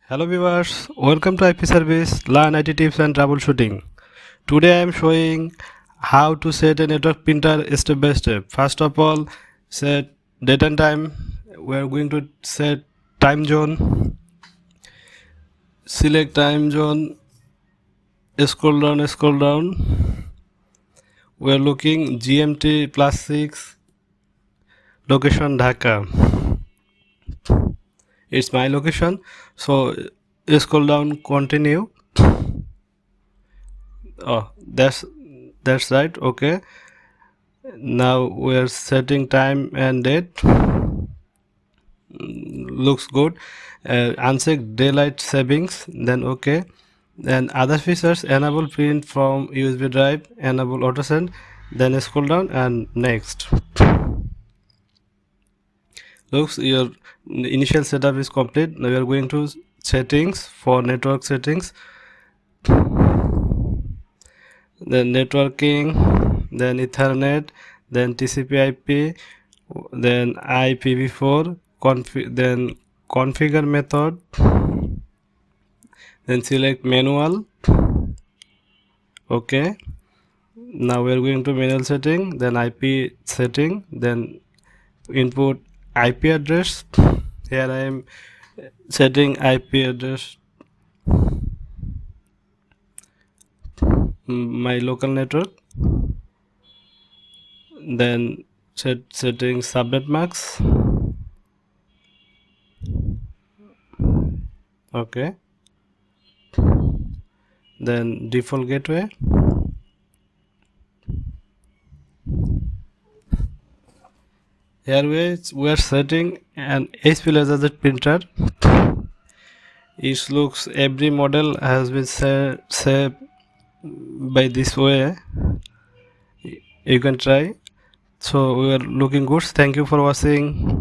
Hello viewers, welcome to IP service, learn IT tips and troubleshooting. Today I am showing how to set a network printer step by step. First of all, set date and time. We are going to set time zone. Select time zone. Scroll down. We are looking GMT +6. Location Dhaka. It's my location. So scroll down. Continue. Oh, that's right. Okay. Now we are setting time and date. Looks good. Uncheck daylight savings, then okay. Then other features, enable print from USB drive, enable auto send, then scroll down and next. Looks your initial setup is complete. Now we are going to settings. For network settings, then networking, then Ethernet, then TCP/IP, then IPv4, then configure method, then select manual. Okay, now we are going to manual setting, then IP setting, then input IP address. Here I am setting IP address my local network, then setting subnet max. Okay, then default gateway. Here we are setting an HP LaserJet printer. It looks every model has been set by this way. You can try. So we are looking good. Thank you for watching.